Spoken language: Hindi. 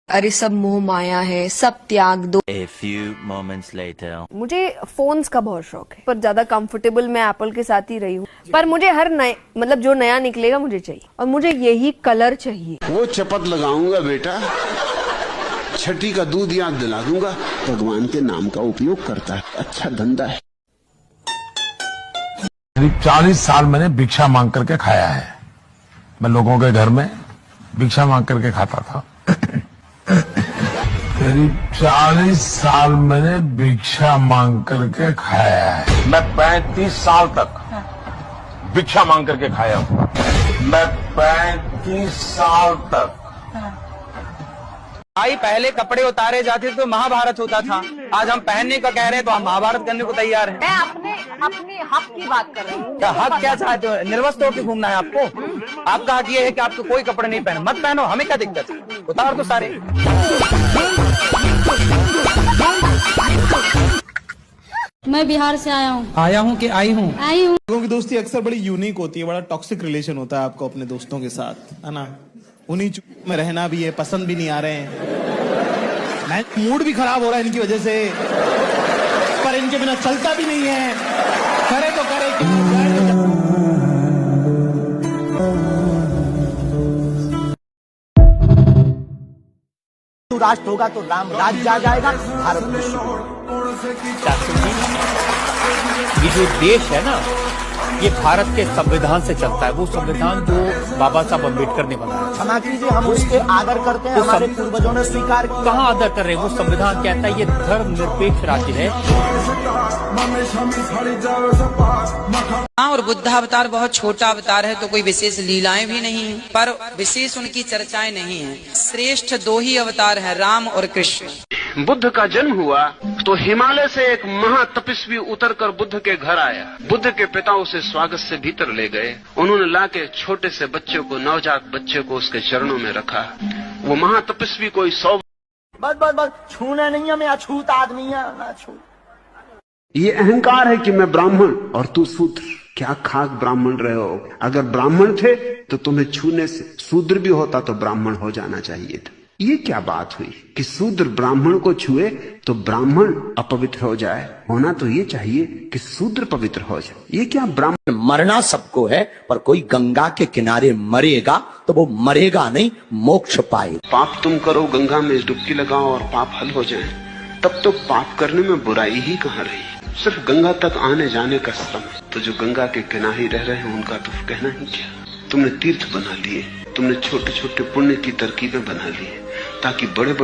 अरे सब मोह माया है, सब त्याग दो। A few moments later. मुझे फोन्स का बहुत शौक है, पर ज्यादा कंफर्टेबल मैं एप्पल के साथ ही रही हूँ। पर मुझे हर नए मतलब जो नया निकलेगा मुझे चाहिए, और मुझे यही कलर चाहिए। वो चपत लगाऊंगा बेटा, छठी का दूध याद दिला दूंगा। भगवान के नाम का उपयोग करता है, अच्छा धंधा है। करीब 40 साल मैंने भिक्षा मांग करके खाया है। मैं लोगों के घर में भिक्षा मांग करके खाता था। करीब 40 साल मैंने भिक्षा मांग करके खाया है। मैं 35 साल तक भिक्षा मांग करके खाया हूँ। मैं 35 साल तक। भाई पहले कपड़े उतारे जाते थे तो महाभारत होता था, आज हम पहनने का कह रहे हैं तो हम महाभारत करने को तैयार हैं। मैं अपने हक की बात कर रही हूँ। क्या हक क्या चाहते हो? निर्वस्त्र होकर घूमना है आपको? आपका हक ये है कि आपको कोई कपड़े नहीं पहने, मत पहनो, हमें क्या दिक्कत है? उतार दो सारे। मैं बिहार से आया हूँ। आया हूँ कि आई हूँ? आई हूँ। लोगों की दोस्ती अक्सर बड़ी यूनिक होती है, बड़ा टॉक्सिक रिलेशन होता है आपको अपने दोस्तों के साथ, है ना। उन्हीं में रहना भी है, पसंद भी नहीं आ रहे हैं, मूड भी खराब हो रहा है इनकी वजह से, पर इनके बिना चलता भी नहीं है। करे तो करे राष्ट्र होगा तो राम राज्य आ जाएगा, भारत। ये जो देश है ना, ये भारत के संविधान से चलता है। वो संविधान जो बाबा साहब अम्बेडकर ने बनाया। क्षमा कीजिए, हम उसके आदर करते हैं, हमारे पूर्वजों ने स्वीकार किया। कहाँ आदर कर रहे हैं? वो संविधान कहता है ये धर्मनिरपेक्ष राज्य है। हाँ, और बुद्धावतार बहुत छोटा अवतार है, तो कोई विशेष लीलाएं भी नहीं है, पर विशेष उनकी चर्चाएं नहीं है। श्रेष्ठ दो ही अवतार है, राम और कृष्ण। बुद्ध का जन्म हुआ तो हिमालय से एक महातपस्वी उतरकर बुद्ध के घर आया। बुद्ध के पिता उसे स्वागत से भीतर ले गए। उन्होंने लाके छोटे से बच्चे को, नवजात बच्चे को उसके चरणों में रखा। वो महातपस्वी कोई 100 बस छूना नहीं है, मैं अछूत आदमी है ना छू। ये अहंकार है कि मैं ब्राह्मण और तू शूद्र। क्या खाक ब्राह्मण रहे हो? अगर ब्राह्मण थे तो तुम्हें छूने से, शूद्र भी होता तो ब्राह्मण हो जाना चाहिए था। ये क्या बात हुई कि शूद्र ब्राह्मण को छुए तो ब्राह्मण अपवित्र हो जाए? होना तो ये चाहिए कि शूद्र पवित्र हो जाए। ये क्या ब्राह्मण? मरना सबको है, पर कोई गंगा के किनारे मरेगा तो वो मरेगा नहीं, मोक्ष पाएगा। पाप तुम करो, गंगा में डुबकी लगाओ और पाप हल हो जाए, तब तो पाप करने में बुराई ही कहाँ रही। सिर्फ गंगा तक आने जाने का श्रम। तो जो गंगा के किनारे रह रहे हैं उनका तो कहना ही क्या। तुमने तीर्थ बना लिए, तुमने छोटे छोटे पुण्य की तरकीबें बना ली, ताकि बड़े बड़े